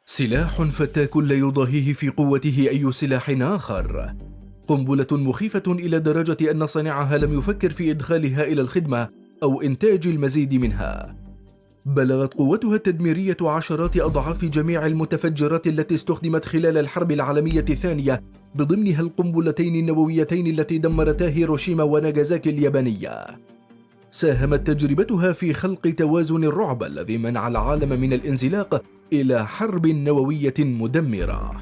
سلاح فتاك لا يضاهيه في قوته أي سلاح آخر. قنبلة مخيفة إلى درجة أن صانعها لم يفكر في إدخالها إلى الخدمة أو إنتاج المزيد منها. بلغت قوتها التدميرية عشرات أضعاف جميع المتفجرات التي استخدمت خلال الحرب العالمية الثانية، بضمنها القنبلتين النوويتين التي دمرتا هيروشيما وناغازاكي اليابانية. ساهمت تجربتها في خلق توازن الرعب الذي منع العالم من الانزلاق إلى حرب نووية مدمرة.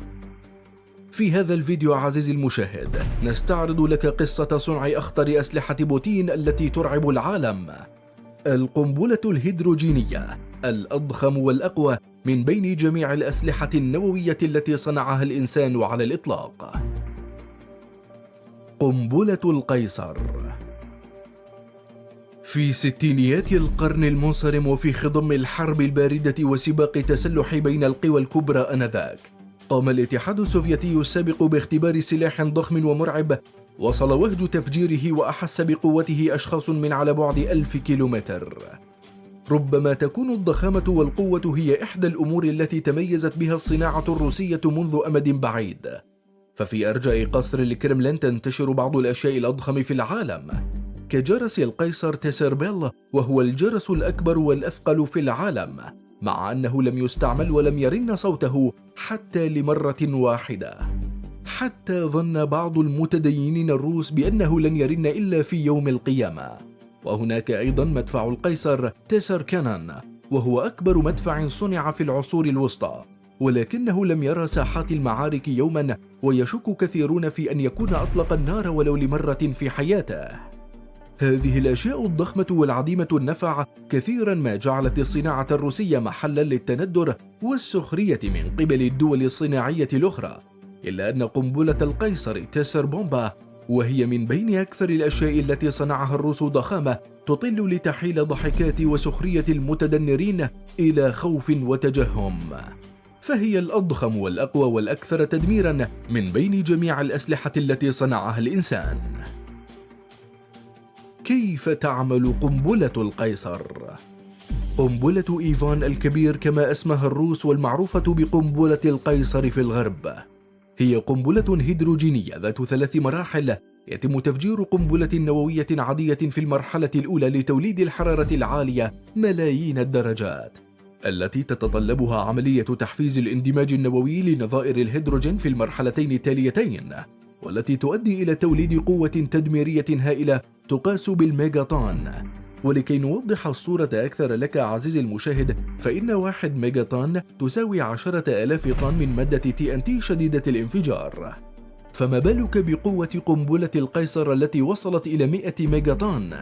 في هذا الفيديو عزيزي المشاهد نستعرض لك قصة صنع أخطر أسلحة بوتين التي ترعب العالم، القنبلة الهيدروجينية الأضخم والأقوى من بين جميع الأسلحة النووية التي صنعها الإنسان على الإطلاق. قنبلة القيصر. في ستينيات القرن المنصرم وفي خضم الحرب الباردة وسباق التسلح بين القوى الكبرى آنذاك، قام الاتحاد السوفيتي السابق باختبار سلاح ضخم ومرعب وصل وهج تفجيره وأحس بقوته أشخاص من على بعد 1000 كيلومتر. ربما تكون الضخامة والقوة هي إحدى الأمور التي تميزت بها الصناعة الروسية منذ أمد بعيد، ففي أرجاء قصر الكرملين تنتشر بعض الأشياء الأضخم في العالم، كجرس القيصر تيسر بيل، وهو الجرس الأكبر والأثقل في العالم، مع أنه لم يستعمل ولم يرن صوته حتى لمرة واحدة، حتى ظن بعض المتدينين الروس بأنه لن يرن إلا في يوم القيامة. وهناك أيضا مدفع القيصر تيسر كانان، وهو أكبر مدفع صنع في العصور الوسطى، ولكنه لم يرى ساحات المعارك يوما، ويشك كثيرون في أن يكون أطلق النار ولو لمرة في حياته. هذه الأشياء الضخمة والعديمة النفع كثيرا ما جعلت الصناعة الروسية محلا للتندر والسخرية من قبل الدول الصناعية الأخرى، إلا أن قنبلة القيصر تيسر بومبا، وهي من بين أكثر الأشياء التي صنعها الروس ضخامة، تطل لتحيل ضحكات وسخرية المتدنرين إلى خوف وتجهم، فهي الأضخم والأقوى والأكثر تدميرا من بين جميع الأسلحة التي صنعها الإنسان. كيف تعمل قنبلة القيصر؟ قنبلة إيفان الكبير كما اسمها الروس، والمعروفة بقنبلة القيصر في الغرب، هي قنبلة هيدروجينية ذات 3 مراحل، يتم تفجير قنبلة نووية عادية في المرحلة الأولى لتوليد الحرارة العالية ملايين الدرجات، التي تتطلبها عملية تحفيز الاندماج النووي لنظائر الهيدروجين في المرحلتين التاليتين، والتي تؤدي إلى توليد قوة تدميرية هائلة تقاس بالميجاطن. ولكي نوضح الصورة أكثر لك عزيزي المشاهد، فإن 1 ميجاطن تساوي 10,000 طن من مادة TNT شديدة الانفجار، فما بالك بقوة قنبلة القيصر التي وصلت إلى 100 ميجاطن؟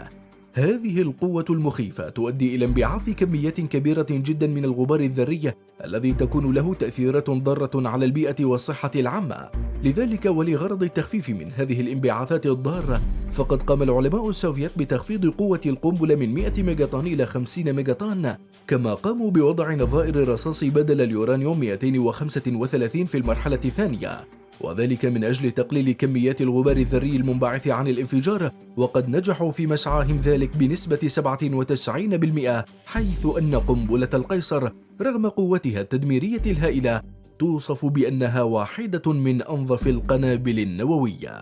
هذه القوة المخيفة تؤدي إلى انبعاث كميات كبيرة جدا من الغبار الذري الذي تكون له تأثيرات ضارة على البيئة والصحة العامة. لذلك ولغرض التخفيف من هذه الانبعاثات الضارة، فقد قام العلماء السوفيت بتخفيض قوة القنبلة من 100 ميجاطن إلى 50 ميجاطن، كما قاموا بوضع نظائر الرصاص بدل اليورانيوم 235 في المرحلة الثانية، وذلك من أجل تقليل كميات الغبار الذري المنبعث عن الانفجار، وقد نجحوا في مسعاهم ذلك بنسبة 97%، حيث أن قنبلة القيصر رغم قوتها التدميرية الهائلة توصف بأنها واحدة من أنظف القنابل النووية.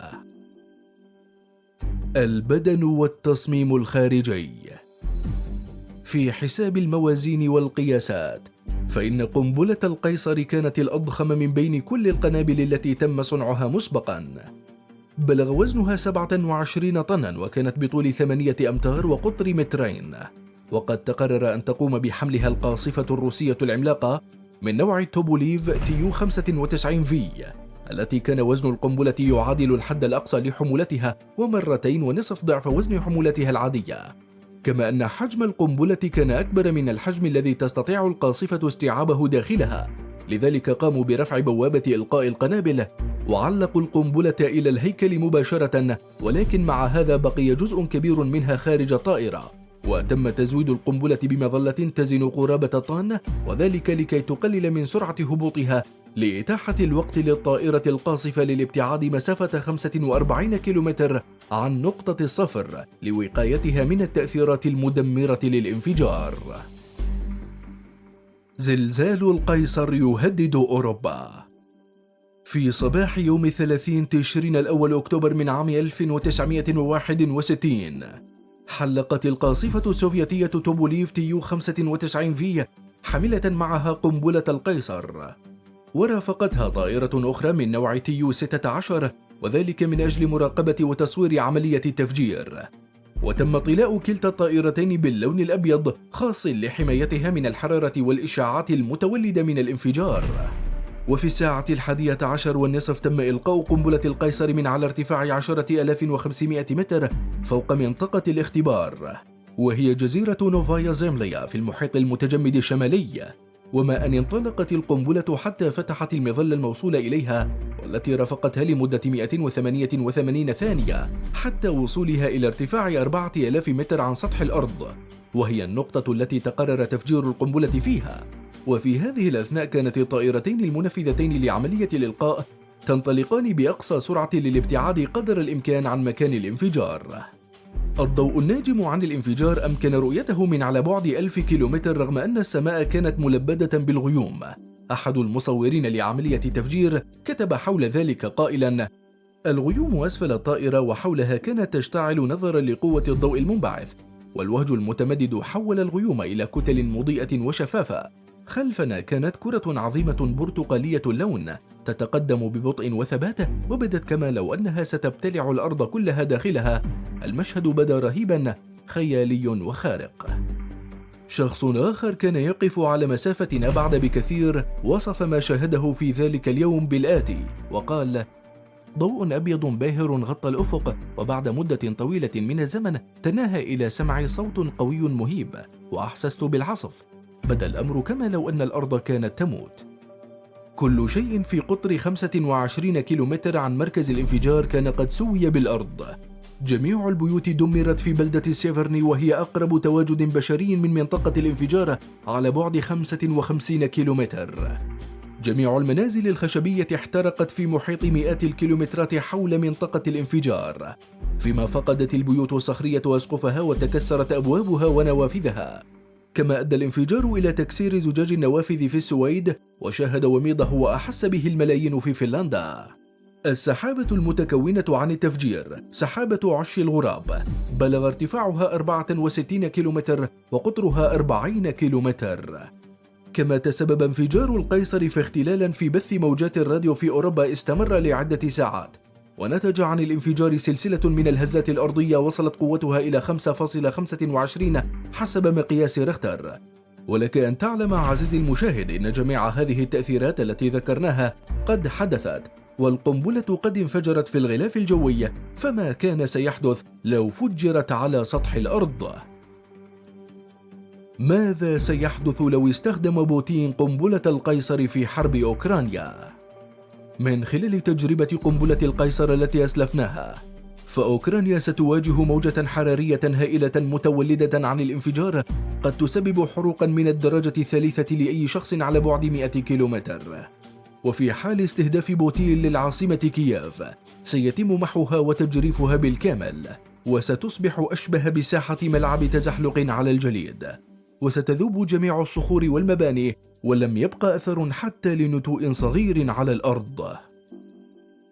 البدن والتصميم الخارجي. في حساب الموازين والقياسات، فإن قنبلة القيصر كانت الأضخم من بين كل القنابل التي تم صنعها مسبقا. بلغ وزنها 27 طنا، وكانت بطول 8 أمتار وقطر 2 متر، وقد تقرر أن تقوم بحملها القاصفة الروسية العملاقة من نوع توبوليف TU 95V، التي كان وزن القنبلة يعادل الحد الأقصى لحمولتها ومرتين ونصف ضعف وزن حمولتها العادية، كما أن حجم القنبلة كان أكبر من الحجم الذي تستطيع القاصفة استيعابه داخلها. لذلك قاموا برفع بوابة إلقاء القنابل وعلقوا القنبلة إلى الهيكل مباشرة، ولكن مع هذا بقي جزء كبير منها خارج الطائرة، وتم تزويد القنبلة بمظلة تزن قرابة طن، وذلك لكي تقلل من سرعة هبوطها لإتاحة الوقت للطائرة القاصفة للابتعاد مسافة 45 كيلومتر عن نقطة الصفر لوقايتها من التأثيرات المدمرة للانفجار. زلزال القيصر يهدد أوروبا. في صباح يوم 30 تشرين الأول أكتوبر من عام 1961 حلقت القاصفة السوفيتية توبوليف تيو 95 في حاملة معها قنبلة القيصر، ورافقتها طائرة أخرى من نوع تيو 16، وذلك من أجل مراقبة وتصوير عملية التفجير. وتم طلاء كلتا الطائرتين باللون الأبيض خاص لحمايتها من الحرارة والإشعاعات المتولدة من الانفجار. وفي الساعة 11:30 تم إلقاء قنبلة القيصر من على ارتفاع 10,500 متر فوق منطقة الاختبار، وهي جزيرة نوفايا زيمليا في المحيط المتجمد الشمالي. وما أن انطلقت القنبلة حتى فتحت المظلة الموصولة إليها، والتي رافقتها لمدة 188 ثانية حتى وصولها إلى ارتفاع 4000 متر عن سطح الأرض، وهي النقطة التي تقرر تفجير القنبلة فيها. وفي هذه الأثناء كانت الطائرتين المنفذتين لعملية الإلقاء تنطلقان بأقصى سرعة للابتعاد قدر الإمكان عن مكان الانفجار. الضوء الناجم عن الانفجار أمكن رؤيته من على بعد 1000 كيلومتر رغم أن السماء كانت ملبدة بالغيوم. أحد المصورين لعملية التفجير كتب حول ذلك قائلا: الغيوم أسفل الطائرة وحولها كانت تشتعل نظرا لقوة الضوء المنبعث، والوهج المتمدد حول الغيوم إلى كتل مضيئة وشفافة. خلفنا كانت كرة عظيمة برتقالية اللون تتقدم ببطء وثبات، وبدت كما لو أنها ستبتلع الأرض كلها داخلها. المشهد بدا رهيبا، خيالي وخارق. شخص آخر كان يقف على مسافة أبعد بكثير وصف ما شاهده في ذلك اليوم بالآتي وقال: ضوء أبيض باهر غطى الأفق، وبعد مدة طويلة من الزمن تناهى إلى سمع صوت قوي مهيب، وأحسست بالعصف. بدا الأمر كما لو أن الأرض كانت تموت. كل شيء في قطر 25 كيلومتر عن مركز الانفجار كان قد سوي بالأرض. جميع البيوت دمرت في بلدة سيفرني، وهي أقرب تواجد بشري من منطقة الانفجار على بعد 55 كيلومتر. جميع المنازل الخشبية احترقت في محيط مئات الكيلومترات حول منطقة الانفجار، فيما فقدت البيوت الصخرية أسقفها وتكسرت أبوابها ونوافذها. كما أدى الانفجار إلى تكسير زجاج النوافذ في السويد، وشاهد وميضه وأحس به الملايين في فنلندا. السحابة المتكونة عن التفجير سحابة عش الغراب بلغ ارتفاعها 64 كيلومتر وقطرها 40 كيلومتر. كما تسبب انفجار القيصر في اختلال في بث موجات الراديو في أوروبا استمر لعدة ساعات، ونتج عن الانفجار سلسلة من الهزات الأرضية وصلت قوتها إلى 5.25 حسب مقياس ريختر. ولك أن تعلم عزيزي المشاهد إن جميع هذه التأثيرات التي ذكرناها قد حدثت، والقنبلة قد انفجرت في الغلاف الجوي، فما كان سيحدث لو فجرت على سطح الأرض؟ ماذا سيحدث لو استخدم بوتين قنبلة القيصر في حرب أوكرانيا؟ من خلال تجربة قنبلة القيصر التي أسلفناها، فأوكرانيا ستواجه موجة حرارية هائلة متولدة عن الانفجار قد تسبب حروقا من الدرجة الثالثة لأي شخص على بعد 100 كيلومتر. وفي حال استهداف بوتين للعاصمة كييف سيتم محوها وتجريفها بالكامل، وستصبح أشبه بساحة ملعب تزحلق على الجليد، وستذوب جميع الصخور والمباني، ولم يبقى أثر حتى لنتوء صغير على الأرض.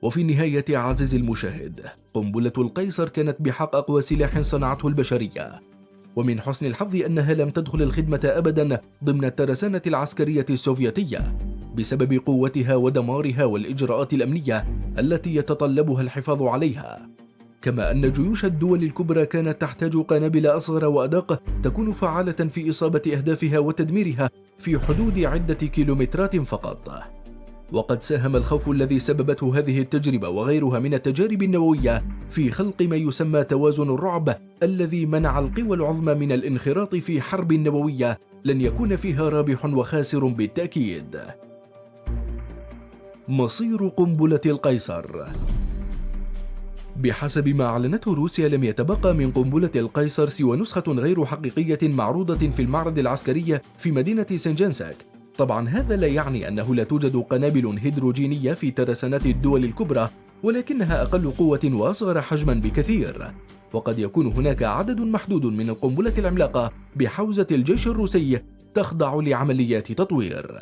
وفي النهاية عزيزي المشاهد، قنبلة القيصر كانت بحق أقوى سلاح صنعته البشرية، ومن حسن الحظ أنها لم تدخل الخدمة أبدا ضمن الترسانة العسكرية السوفيتية بسبب قوتها ودمارها والإجراءات الأمنية التي يتطلبها الحفاظ عليها. كما أن جيوش الدول الكبرى كانت تحتاج قنابل أصغر وأدق تكون فعالة في إصابة أهدافها وتدميرها في حدود عدة كيلومترات فقط. وقد ساهم الخوف الذي سببته هذه التجربة وغيرها من التجارب النووية في خلق ما يسمى توازن الرعب، الذي منع القوى العظمى من الانخراط في حرب نووية لن يكون فيها رابح وخاسر بالتأكيد. مصير قنبلة القيصر. بحسب ما أعلنته روسيا، لم يتبقى من قنبلة القيصر سوى نسخة غير حقيقية معروضة في المعرض العسكري في مدينة سنجنسك. طبعا هذا لا يعني أنه لا توجد قنابل هيدروجينية في ترسانات الدول الكبرى، ولكنها أقل قوة وأصغر حجما بكثير. وقد يكون هناك عدد محدود من القنبلة العملاقة بحوزة الجيش الروسي تخضع لعمليات تطوير.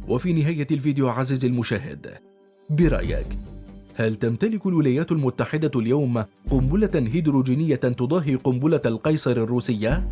وفي نهاية الفيديو عزيزي المشاهد، برأيك هل تمتلك الولايات المتحدة اليوم قنبلة هيدروجينية تضاهي قنبلة القيصر الروسية؟